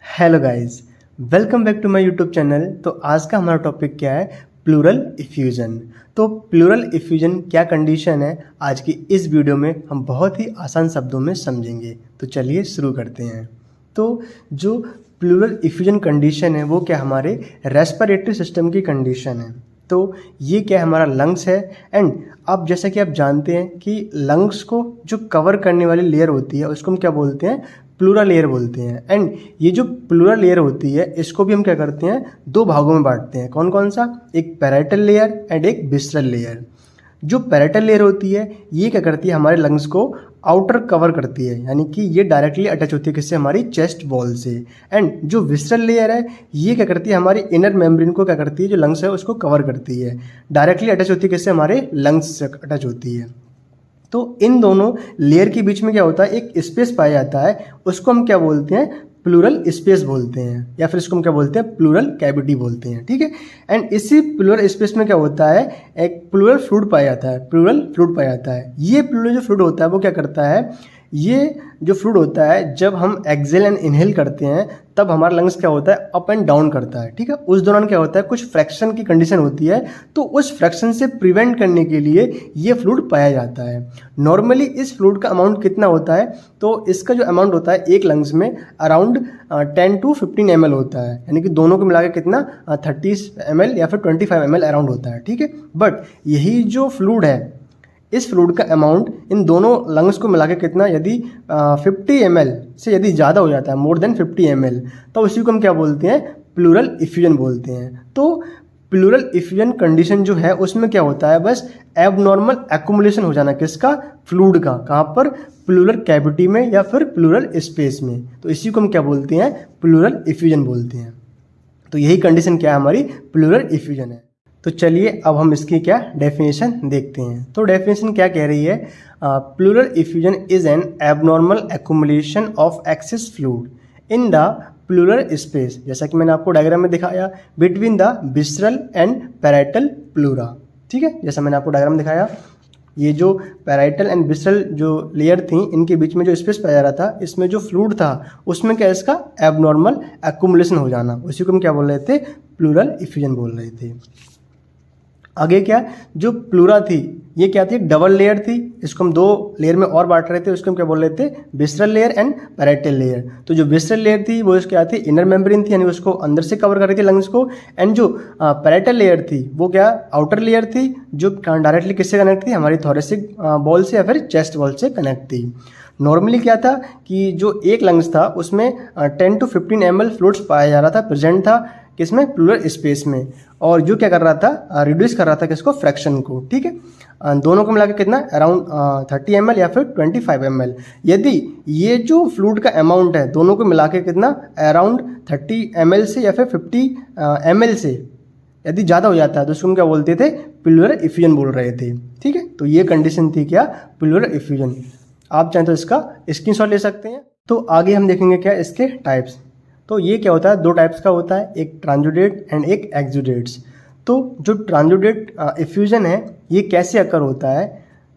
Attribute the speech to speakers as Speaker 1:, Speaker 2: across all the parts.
Speaker 1: Hello guys, welcome back to my YouTube channel. तो आज का हमारा टॉपिक क्या है? Pleural effusion. तो प्लूरल इफ्यूजन क्या कंडीशन है, आज की इस वीडियो में हम बहुत ही आसान शब्दों में समझेंगे। तो चलिए शुरू करते हैं। तो जो प्लूरल इफ्यूजन कंडीशन है वो क्या हमारे रेस्पिरेटरी सिस्टम की कंडीशन है। तो ये क्या हमारा लंग्स है। एंड अब जैसा कि आप जानते हैं कि लंग्स को जो कवर करने वाली लेयर होती है उसको हम क्या बोलते हैं? प्लूरल लेयर बोलते हैं। एंड ये जो प्लूरल लेयर होती है इसको भी हम क्या करते हैं? दो भागों में बांटते हैं। कौन कौन सा? एक पैराइटल लेयर एंड एक विसरल लेयर। जो पैराइटल लेयर होती है ये क्या करती है? हमारे लंग्स को आउटर कवर करती है, यानी कि ये डायरेक्टली अटैच होती है किससे? हमारी चेस्ट वॉल से। एंड जो विसरल लेयर है ये क्या करती है? हमारी इनर मेम्ब्रेन को क्या करती है? जो लंग्स है उसको कवर करती है, डायरेक्टली अटैच होती है किससे? हमारे लंग्स से अटैच होती है। तो इन दोनों लेयर के बीच में क्या होता है? एक स्पेस पाया जाता है, उसको हम क्या बोलते हैं? प्लूरल स्पेस बोलते हैं, या फिर इसको हम क्या बोलते हैं? प्लूरल कैविटी बोलते हैं। ठीक है। एंड इसी प्लूरल स्पेस में क्या होता है? एक प्लूरल फ्लूइड पाया जाता है, प्लूरल फ्लूइड पाया जाता है। ये प्लूरल जो फ्लूइड होता है वो क्या करता है? ये जो फ्लूइड होता है जब हम एक्सेल एंड इनहेल करते हैं तब हमारा लंग्स क्या होता है? अप एंड डाउन करता है। ठीक है। उस दौरान क्या होता है? कुछ फ्रैक्शन की कंडीशन होती है, तो उस फ्रैक्शन से प्रिवेंट करने के लिए ये फ्लूइड पाया जाता है। नॉर्मली इस फ्लूइड का अमाउंट कितना होता है? तो इसका जो अमाउंट होता है एक लंग्स में अराउंड 10 to 15 ml होता है, यानी कि दोनों को मिला के कितना? 30 ml या फिर 25 ml अराउंड होता है। ठीक है। बट यही जो फ्लूइड है इस फ्लूइड का अमाउंट इन दोनों लंग्स को मिला के कितना? यदि 50 ml से यदि ज़्यादा हो जाता है, मोर देन 50 ml, तो उसी को हम क्या बोलते हैं? प्लूरल इफ्यूजन बोलते हैं। तो प्लूरल इफ्यूजन कंडीशन जो है उसमें क्या होता है? बस एबनॉर्मल एक्युमुलेशन हो जाना किसका? फ्लूइड का। कहाँ पर? प्लूरल कैविटी में या फिर प्लूरल स्पेस में। तो इसी को हम क्या बोलते हैं? प्लूरल इफ्यूजन बोलते हैं। तो यही कंडीशन क्या है? हमारी प्लूरल इफ्यूजन है। तो चलिए अब हम इसकी क्या डेफिनेशन देखते हैं। तो डेफिनेशन क्या कह रही है? Pleural effusion is an abnormal accumulation of access fluid in the plural space, जैसा कि मैंने आपको डायग्राम में दिखाया, between the visceral and parietal pleura. ठीक है। जैसा मैंने आपको डायग्राम दिखाया, ये जो पैराइटल एंड विसरल जो लेयर थी इनके बीच में जो स्पेस पाया जा रहा था, इसमें जो फ्लूइड था उसमें क्या? इसका एबनॉर्मल एक्युमुलेशन हो जाना, उसी को हम क्या बोल रहे थे? प्लूरल इफ्यूजन बोल रहे थे। आगे क्या? जो प्लूरा थी ये क्या थी? डबल लेयर थी, इसको हम दो लेयर में और बांट रहे थे, उसको हम क्या बोल रहे थे? Visceral layer and parietal layer. तो जो विसरल लेयर थी वो क्या थी? इनर मेम्ब्रेन थी, यानी उसको अंदर से कवर कर रही थी लंग्स को। एंड जो पैराइटल लेयर थी वो क्या? आउटर लेयर थी, जो डायरेक्टली किससे कनेक्ट थी? हमारी थोरेसिक बॉल से या फिर चेस्ट बॉल से कनेक्ट थी। नॉर्मली क्या था कि जो एक लंग्स था उसमें 10 to 15 ml फ्लूइड्स पाया जा रहा था, प्रेजेंट था किसमें? प्लूरल स्पेस में। और जो क्या कर रहा था? रिड्यूस कर रहा था किसको? फ्रैक्शन को। ठीक है। दोनों को मिला के कितना? अराउंड 30 ml या फिर 25 ml। यदि ये जो फ्लूइड का अमाउंट है दोनों को मिला के कितना? अराउंड 30 ml से या फिर 50 ml से यदि ज़्यादा हो जाता है तो उसको हम क्या बोलते थे? प्लूरल इफ्यूजन बोल रहे थे। ठीक है। तो ये कंडीशन थी क्या? Pleural effusion. आप चाहें तो इसका स्क्रीनशॉट ले सकते हैं। तो आगे हम देखेंगे क्या इसके टाइप्स। तो ये क्या होता है? दो टाइप्स का होता है, एक ट्रांजुडेट एंड एक एक्जुडेट्स। तो जो ट्रांजुडेट इफ्यूजन है ये कैसे अकर होता है?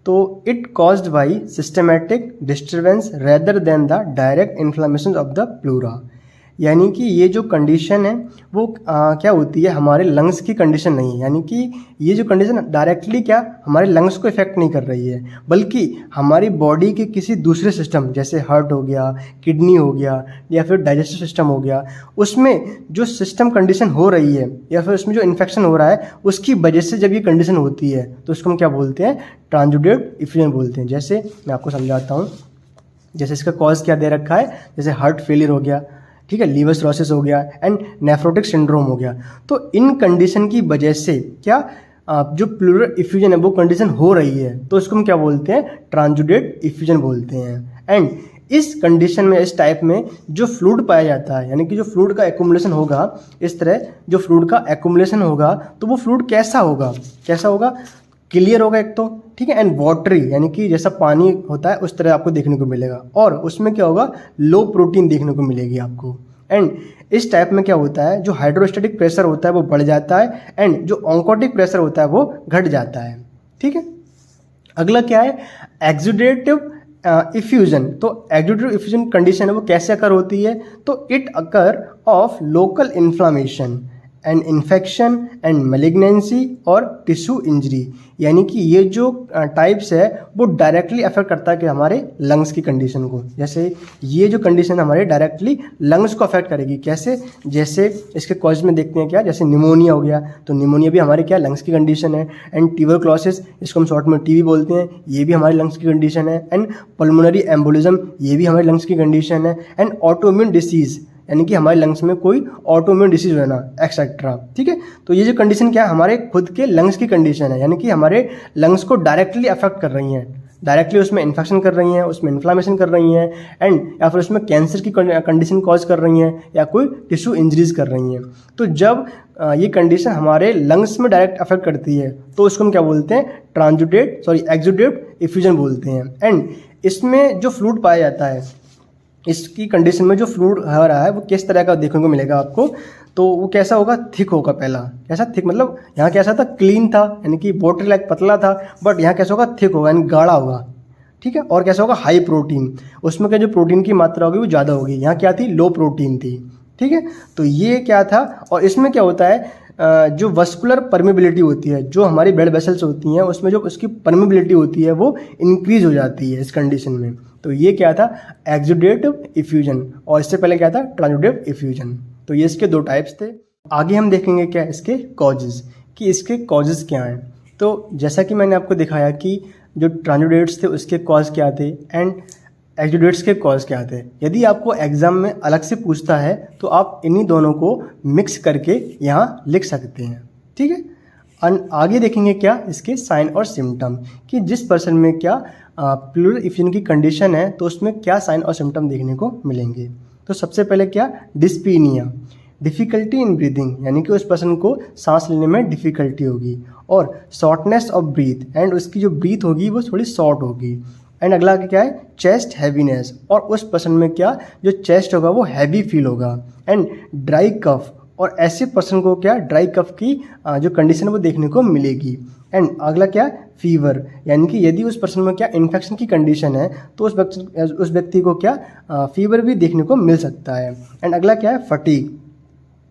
Speaker 1: तो it caused by systematic disturbance rather than the direct inflammation of the pleura, यानी कि ये जो कंडीशन है वो क्या होती है? हमारे लंग्स की कंडीशन नहीं है, यानी कि ये जो कंडीशन डायरेक्टली क्या हमारे लंग्स को इफेक्ट नहीं कर रही है, बल्कि हमारी बॉडी के किसी दूसरे सिस्टम जैसे हार्ट हो गया, किडनी हो गया या फिर डाइजेस्टिव सिस्टम हो गया, उसमें जो सिस्टम कंडीशन हो रही है या फिर उसमें जो इन्फेक्शन हो रहा है उसकी वजह से जब ये कंडीशन होती है तो उसको हम क्या बोलते हैं? ट्रांजुडेट इफ्यूजन बोलते हैं। जैसे मैं आपको समझाता हूँ। जैसे इसका कॉज क्या दे रखा है? जैसे हार्ट फेलियर हो गया, ठीक है, लीवर सिरोसिस हो गया एंड नेफ्रोटिक सिंड्रोम हो गया। तो इन कंडीशन की वजह से क्या जो प्लूरल इफ्यूजन है वो कंडीशन हो रही है तो इसको हम क्या बोलते हैं? ट्रांजुडेट इफ्यूजन बोलते हैं। एंड इस कंडीशन में, इस टाइप में जो फ्लूइड पाया जाता है, यानी कि जो फ्लूइड का एक्युमुलेशन होगा, इस तरह जो फ्लूइड का एक्युमुलेशन होगा तो वो फ्लूइड कैसा होगा? कैसा होगा? क्लियर होगा एक तो, ठीक है, एंड वाटरी, यानी कि जैसा पानी होता है उस तरह आपको देखने को मिलेगा। और उसमें क्या होगा? लो प्रोटीन देखने को मिलेगी आपको। एंड इस टाइप में क्या होता है? जो हाइड्रोस्टैटिक प्रेशर होता है वो बढ़ जाता है एंड जो ऑन्कोटिक प्रेशर होता है वो घट जाता है। ठीक है। अगला क्या है? एक्सुडेटिव इफ्यूजन, तो एक्सुडेटिव इफ्यूजन कंडीशन है वो कैसे अकर होती है, तो it occur of local inflammation and infection and malignancy और टिश्यू इंजरी, यानी कि ये जो टाइप्स है वो डायरेक्टली अफेक्ट करता है कि हमारे लंग्स की कंडीशन को। जैसे ये जो कंडीशन हमारे डायरेक्टली लंग्स को अफेक्ट करेगी, कैसे, जैसे इसके कॉज में देखते हैं क्या, जैसे निमोनिया हो गया, तो निमोनिया भी हमारे क्या लंग्स की कंडीशन है। एंड ट्यूबरक्लोसिस, इसको हम शॉर्ट में टीबी बोलते हैं, ये भी हमारे लंग्स की कंडीशन है। एंड पल्मोनरी एम्बोलिज्म, ये भी हमारे लंग्स की कंडीशन है। एंड ऑटोइम्यून डिसीज़, यानी कि हमारे लंग्स में कोई ऑटोइम्यून डिसीज होना एक्सेट्रा, ठीक है। तो ये जो कंडीशन क्या है, हमारे खुद के लंग्स की कंडीशन है, यानी कि हमारे लंग्स को डायरेक्टली अफेक्ट कर रही हैं, डायरेक्टली उसमें इन्फेक्शन कर रही हैं, उसमें इन्फ्लामेशन कर रही हैं, एंड या फिर उसमें कैंसर की कंडीशन कॉज कर रही हैं या कोई टिश्यू इंजरीज कर रही हैं। तो जब ये कंडीशन हमारे लंग्स में डायरेक्ट अफेक्ट करती है तो उसको हम क्या बोलते हैं, एक्सुडेटिव इफ्यूजन बोलते हैं। एंड इसमें जो फ्लूइड पाया जाता है, इसकी कंडीशन में जो फ्लूइड आ रहा है वो किस तरह का देखने को मिलेगा आपको, तो वो कैसा होगा, थिक होगा। पहला कैसा थिक, मतलब यहाँ कैसा था, क्लीन था, यानी कि वाटर लाइक पतला था, बट यहाँ कैसा होगा, थिक होगा, यानी गाढ़ा होगा, ठीक है। और कैसा होगा, हाई प्रोटीन, उसमें क्या जो प्रोटीन की मात्रा होगी वो ज़्यादा होगी, यहाँ क्या थी, लो प्रोटीन थी, ठीक है। तो ये क्या था, और इसमें क्या होता है, जो वस्कुलर परमेबिलिटी होती है, जो हमारी ब्लड वेसल्स होती हैं उसमें जो उसकी परमेबिलिटी होती है वो इंक्रीज हो जाती है इस कंडीशन में। तो ये क्या था, एक्सुडेटिव इफ्यूजन, और इससे पहले क्या था, ट्रांसुडेटिव इफ्यूजन। तो ये इसके दो टाइप्स थे। आगे हम देखेंगे क्या इसके कॉजेज़, कि इसके कॉजेज़ क्या हैं। तो जैसा कि मैंने आपको दिखाया कि जो ट्रांसुडेट्स थे उसके कॉज क्या थे एंड एक्सुडेट्स के कॉज क्या थे। यदि आपको एग्जाम में अलग से पूछता है तो आप इन्हीं दोनों को मिक्स करके यहाँ लिख सकते हैं, ठीक है। आगे देखेंगे क्या इसके साइन और सिम्टम, कि जिस पर्सन में क्या प्लूरल इफ्यूजन की कंडीशन है तो उसमें क्या साइन और सिम्टम देखने को मिलेंगे। तो सबसे पहले क्या, डिस्पीनिया, डिफ़िकल्टी इन ब्रीदिंग, यानी कि उस पर्सन को सांस लेने में डिफ़िकल्टी होगी, और शॉर्टनेस ऑफ ब्रीथ, एंड उसकी जो ब्रीथ होगी वो थोड़ी शॉर्ट होगी। एंड अगला क्या है, चेस्ट हैवीनेस, और उस पर्सन में क्या जो चेस्ट होगा वो हैवी फील होगा। एंड ड्राई कफ, और ऐसे पर्सन को क्या ड्राई कफ की जो कंडीशन है वो देखने को मिलेगी। एंड अगला क्या, फीवर, यानी कि यदि उस पर्सन में क्या इन्फेक्शन की कंडीशन है तो उस व्यक्ति को क्या फीवर भी देखने को मिल सकता है। एंड अगला क्या है, फटीग,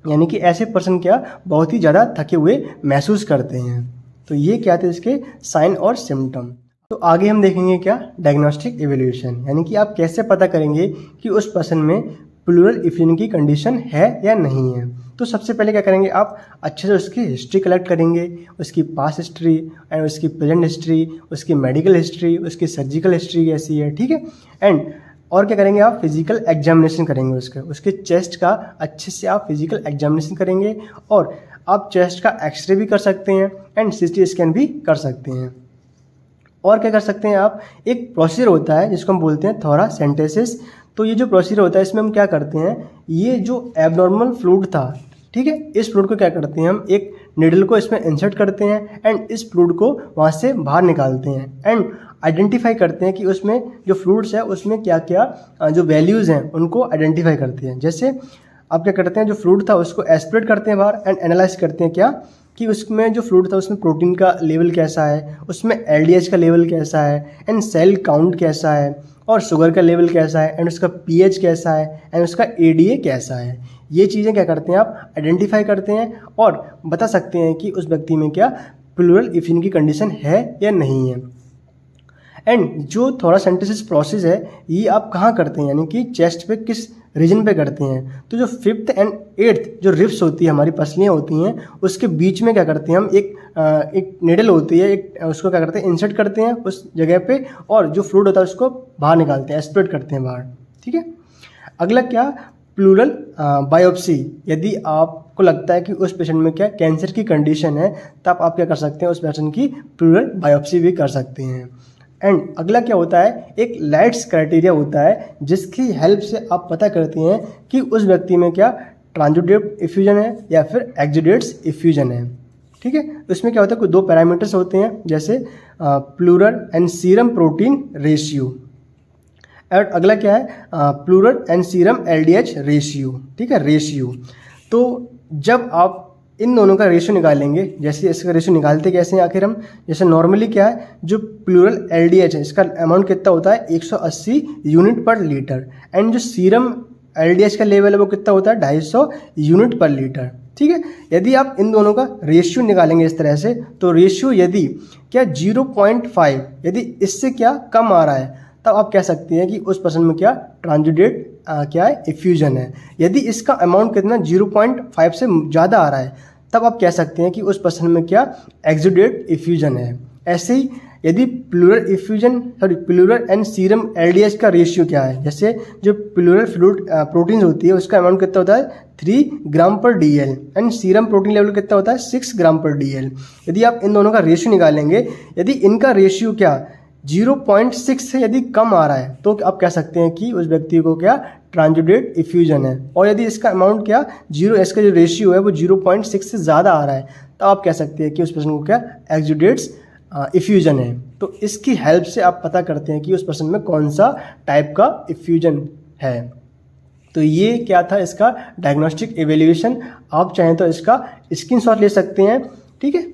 Speaker 1: यानी कि ऐसे पर्सन क्या बहुत ही ज़्यादा थके हुए महसूस करते हैं। तो ये क्या थे इसके साइन और सिम्टम। तो आगे हम देखेंगे क्या, डायग्नोस्टिक इवैल्यूएशन, यानी कि आप कैसे पता करेंगे कि उस पर्सन में प्लूरल इफ्यूजन की कंडीशन है या नहीं है। तो सबसे पहले क्या करेंगे, आप अच्छे से उसकी हिस्ट्री कलेक्ट करेंगे, उसकी पास्ट हिस्ट्री एंड उसकी प्रेजेंट हिस्ट्री, उसकी मेडिकल हिस्ट्री, उसकी सर्जिकल हिस्ट्री कैसी है, ठीक है। एंड और क्या करेंगे, आप फिजिकल एग्जामिनेशन करेंगे, उसके चेस्ट का अच्छे से आप फिजिकल एग्जामिनेशन करेंगे, और आप चेस्ट का एक्सरे भी कर सकते हैं एंड सीटी स्कैन भी कर सकते हैं। और क्या कर सकते हैं आप, एक प्रोसीजर होता है जिसको हम बोलते हैं थोरासेंटेसिस। तो ये जो प्रोसीजर होता है इसमें हम क्या करते हैं, ये जो एबनॉर्मल फ्लूइड था, ठीक है, इस फ्लूइड को क्या करते हैं, हम एक निडल को इसमें इंसर्ट करते हैं एंड इस फ्लूइड को वहाँ से बाहर निकालते हैं एंड आइडेंटिफाई करते हैं कि उसमें जो फ्लूइड्स है उसमें क्या क्या जो वैल्यूज़ हैं उनको आइडेंटिफाई करते हैं। जैसे आप क्या करते हैं, जो फ्लूइड था उसको एस्पिरेट करते हैं बाहर एंड एनालाइज करते हैं क्या कि उसमें जो फ्लूइड था उसमें प्रोटीन का लेवल कैसा है, उसमें LDH का लेवल कैसा है एंड सेल काउंट कैसा है, और शुगर का लेवल कैसा है एंड उसका pH कैसा है एंड उसका ADA कैसा है। ये चीज़ें क्या करते हैं, आप आइडेंटिफाई करते हैं और बता सकते हैं कि उस व्यक्ति में क्या प्लूरल इफ्यूजन की कंडीशन है या नहीं है। एंड जो थोरासेंटेसिस प्रोसेस है ये आप कहाँ करते हैं, यानी कि चेस्ट पे किस रीजन पे करते हैं। तो जो 5th एंड 8th जो रिब्स होती है, हमारी पसलियाँ होती हैं, उसके बीच में क्या करते हैं हम, एक निडल होती है, एक उसको क्या करते हैं इंसर्ट करते हैं उस जगह पे, और जो फ्लूइड होता है उसको बाहर निकालते हैं, एस्पिरेट करते हैं बाहर, ठीक है। अगला क्या, प्लूरल बायोप्सी, यदि आपको लगता है कि उस पेशेंट में क्या कैंसर की कंडीशन है तब आप क्या कर सकते हैं, उस पेशेंट की प्लूरल बायोप्सी भी कर सकते हैं। एंड अगला क्या होता है, एक लाइट्स क्राइटेरिया होता है जिसकी हेल्प से आप पता करते हैं कि उस व्यक्ति में क्या ट्रांसुडेटिव इफ्यूजन है या फिर एक्सुडेट्स इफ्यूजन है, ठीक है। उसमें क्या होता है, कोई 2 पैरामीटर्स होते हैं, जैसे plural and serum protein ratio, और अगला क्या है, plural and serum LDH ratio, ठीक है, रेशियो। तो जब आप इन दोनों का रेशियो निकालेंगे। जैसे इसका रेशियो निकालते कैसे हैं आखिर हम, जैसे नॉर्मली क्या है, जो प्लूरल LDH है इसका अमाउंट कितना होता है 180 यूनिट पर लीटर, एंड जो सीरम LDH का लेवल है वो कितना होता है 250 यूनिट पर लीटर। ठीक है, यदि आप इन दोनों का रेशियो निकालेंगे इस तरह से, तो रेशियो यदि क्या 0.5 यदि इससे क्या कम आ रहा है, तब आप कह सकते हैं कि उस पर्सन में क्या ट्रांजिडेट क्या है इफ्यूजन है। यदि इसका अमाउंट कितना 0.5 से ज़्यादा आ रहा है, तब आप कह सकते हैं कि उस पर्सन में क्या एक्सुडेट इफ्यूजन है। ऐसे ही यदि प्लूरल एंड सीरम LDH का रेशियो क्या है, जैसे जो प्लूरल फ्लूइड प्रोटीन होती है उसका अमाउंट कितना होता है 3 ग्राम पर DL, and serum protein level कितना होता है 6 ग्राम पर DL। यदि आप इन दोनों का रेशियो निकालेंगे, यदि इनका रेशियो क्या 0.6 से यदि कम आ रहा है, तो आप कह सकते हैं कि उस व्यक्ति को क्या ट्रांजिडेट इफ्यूजन है। और यदि इसका अमाउंट क्या इसका जो रेशियो है वो 0.6 से ज़्यादा आ रहा है, तो आप कह सकते हैं कि उस पर्सन को क्या एक्सुडेट्स इफ्यूजन है। तो इसकी हेल्प से आप पता करते हैं कि उस पर्सन में कौन सा टाइप का इफ्यूजन है। तो ये क्या था इसका डायग्नोस्टिक एवेल्यूएशन। आप चाहें तो इसका स्क्रीनशॉट ले सकते हैं। ठीक है,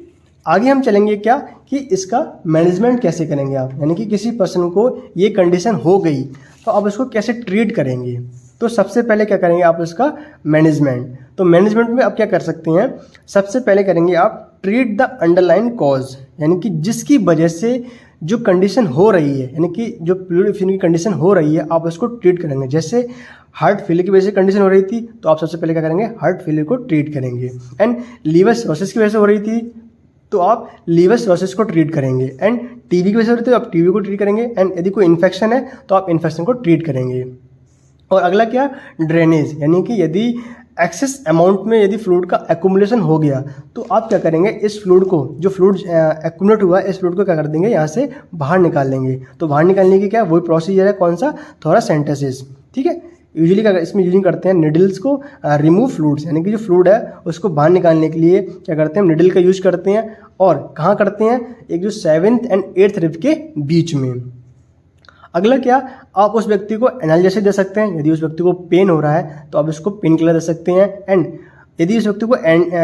Speaker 1: आगे हम चलेंगे क्या कि इसका मैनेजमेंट कैसे करेंगे आप, यानी कि किसी पर्सन को ये कंडीशन हो गई तो आप इसको कैसे ट्रीट करेंगे। तो सबसे पहले क्या करेंगे आप इसका मैनेजमेंट। तो मैनेजमेंट में आप क्या कर सकते हैं, सबसे पहले करेंगे आप ट्रीट द अंडरलाइन कॉज, यानी कि जिसकी वजह से जो कंडीशन हो रही है, यानी कि जो प्लूरल इफ्यूजन की कंडीशन हो रही है, आप उसको ट्रीट करेंगे। जैसे हार्ट फेलियर की वजह से कंडीशन हो रही थी, तो आप सबसे पहले क्या करेंगे हार्ट फेलियर को ट्रीट करेंगे। एंड लीवर सिरोसिस की वजह से हो रही थी, तो आप लीवर सिरोसिस को ट्रीट करेंगे। एंड टीबी की वजह से हो रही थी, तो आप टीबी को ट्रीट करेंगे। एंड यदि कोई इन्फेक्शन है तो आप इन्फेक्शन को ट्रीट करेंगे। और अगला क्या ड्रेनेज, यानी कि यदि एक्सेस अमाउंट में यदि फ्लूइड का एक्यूमुलेशन हो गया, तो आप क्या करेंगे इस फ्लूइड को, जो फ्लूइड एक्यूमुलेट हुआ है, इस फ्लूइड को क्या कर देंगे यहाँ से बाहर निकाल लेंगे। तो बाहर निकालने की क्या वही प्रोसीजर है, कौन सा थोरासेंटेसिस। ठीक है, यूजुअली क्या इसमें यूजिंग करते हैं निडल्स को रिमूव फ्लूइड्स, यानी कि जो फ्लूइड है उसको बाहर निकालने के लिए क्या करते हैं निडल का यूज करते हैं। और कहाँ करते हैं, एक जो 7th and 8th रिब के बीच में। अगला क्या, आप उस व्यक्ति को एनाल्जेसिक दे सकते हैं। यदि उस व्यक्ति को पेन हो रहा है तो आप उसको पेन किलर दे सकते हैं। एंड यदि उस व्यक्ति को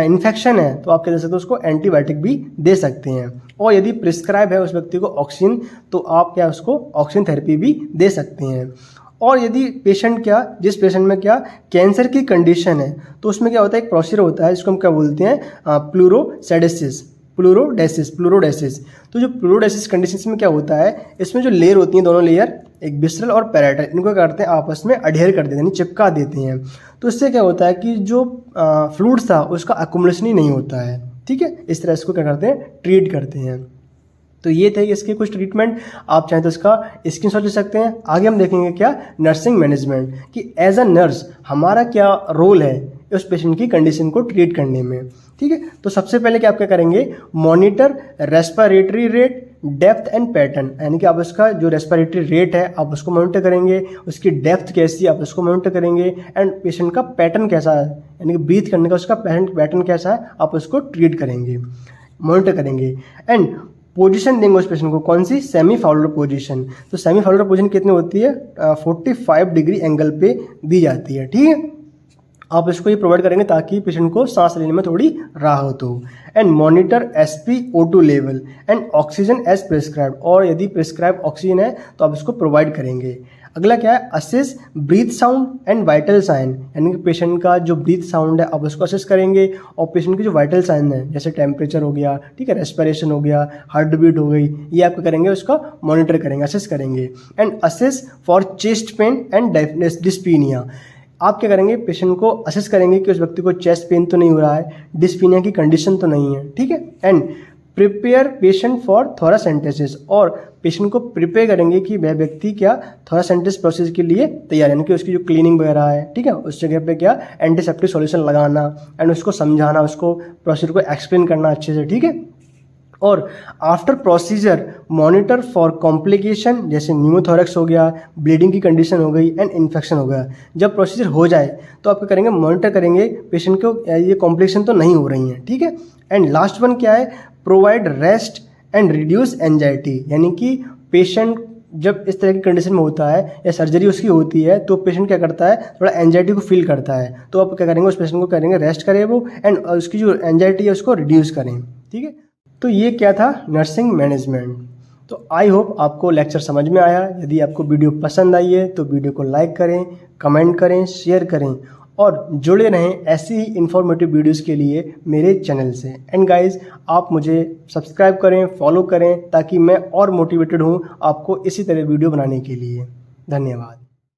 Speaker 1: इन्फेक्शन है तो आप क्या दे सकते हैं उसको एंटीबायोटिक भी दे सकते हैं। और यदि प्रिस्क्राइब है उस व्यक्ति को ऑक्सीजन, तो आप क्या उसको ऑक्सीजन थेरेपी भी दे सकते हैं। और यदि पेशेंट क्या, जिस पेशेंट में क्या कैंसर की कंडीशन है, तो उसमें क्या होता है एक प्रोसीजर होता है जिसको हम क्या बोलते हैं प्लूरोडेसिस। तो जो प्लूरोडेसिस कंडीशन में क्या होता है, इसमें जो लेयर होती हैं दोनों लेयर, एक विसरल और पैराइटल, इनको क्या करते हैं आपस में अडहेयर कर देते हैं, यानी चिपका देते हैं। तो इससे क्या होता है कि जो फ्लूइड था उसका अक्यूमुलेशन ही नहीं होता है। ठीक है, इस तरह इसको क्या करते हैं ट्रीट करते हैं। तो ये थे इसके कुछ ट्रीटमेंट, आप चाहें तो इसका स्क्रीनशॉट ले सकते हैं। आगे हम देखेंगे क्या नर्सिंग मैनेजमेंट, कि एज अ नर्स हमारा क्या रोल है उस पेशेंट की कंडीशन को ट्रीट करने में। ठीक है, तो सबसे पहले क्या आप क्या करेंगे, monitor respiratory rate, depth and pattern, यानी कि आप उसका जो रेस्पिरेटरी रेट है आप उसको मॉनिटर करेंगे, उसकी डेप्थ कैसी है आप उसको मॉनिटर करेंगे, एंड पेशेंट का पैटर्न कैसा है, यानी कि ब्रीथ करने का उसका पैटर्न कैसा है आप उसको ट्रीट करेंगे, मॉनिटर करेंगे। एंड पोजीशन देंगे उस पेशेंट को, कौन सी, सेमी फाउलर पोजीशन। तो सेमी फाउलर पोजीशन कितनी होती है 45 डिग्री एंगल पे दी जाती है। ठीक है, आप इसको ये प्रोवाइड करेंगे ताकि पेशेंट को सांस लेने में थोड़ी राहत हो। And monitor SpO2 level and oxygen as prescribed, और यदि प्रिस्क्राइब ऑक्सीजन है तो आप इसको प्रोवाइड करेंगे। अगला क्या है, assess breath sound and vital sign, यानी कि पेशेंट का जो ब्रीथ साउंड है आप उसको असेस करेंगे, और पेशेंट के जो वाइटल साइन है जैसे टेम्परेचर हो गया, ठीक है, रेस्पिरेशन हो गया, हार्ट बीट हो गई, ये आप करेंगे उसका मॉनिटर करेंगे, असेस करेंगे। And assess for chest pain and dyspnoea, आप क्या करेंगे पेशेंट को असेस करेंगे कि उस व्यक्ति को चेस्ट पेन तो नहीं हो रहा है, डिस्पीनिया की कंडीशन तो नहीं है। ठीक है, and prepare patient for thoracentesis, और पेशेंट को प्रिपेयर करेंगे कि वह व्यक्ति क्या थोरासेंटेसिस प्रोसेस के लिए तैयार है, यानी कि उसकी जो क्लीनिंग वगैरह है, ठीक है, उस जगह पे क्या एंटीसेप्टिक सॉल्यूशन लगाना, एंड उसको समझाना, उसको प्रोसीजर को एक्सप्लेन करना अच्छे से। ठीक है, और after procedure monitor for complication, जैसे न्यूमोथोरैक्स हो गया, ब्लीडिंग की कंडीशन हो गई, एंड इन्फेक्शन हो गया। जब प्रोसीजर हो जाए तो आप क्या करेंगे, मॉनिटर करेंगे पेशेंट को ये कॉम्प्लिकेशन तो नहीं हो रही हैं। ठीक है, एंड लास्ट वन क्या है, provide rest and reduce anxiety, यानी कि पेशेंट जब इस तरह की कंडीशन में होता है या सर्जरी उसकी होती है तो पेशेंट क्या करता है, थोड़ा एंजाइटी को फील करता है। तो आप क्या करेंगे, उस पेशेंट को करेंगे रेस्ट करें वो, एंड उसकी जो एंजाइटी है उसको रिड्यूस करें। ठीक है, तो ये क्या था नर्सिंग मैनेजमेंट। तो आई होप आपको लेक्चर समझ में आया। यदि आपको वीडियो पसंद आई है तो वीडियो को लाइक करें, कमेंट करें, शेयर करें और जुड़े रहें ऐसी ही इन्फॉर्मेटिव वीडियोस के लिए मेरे चैनल से। एंड गाइस, आप मुझे सब्सक्राइब करें, फॉलो करें ताकि मैं और मोटिवेटेड हूँ आपको इसी तरह वीडियो बनाने के लिए। धन्यवाद।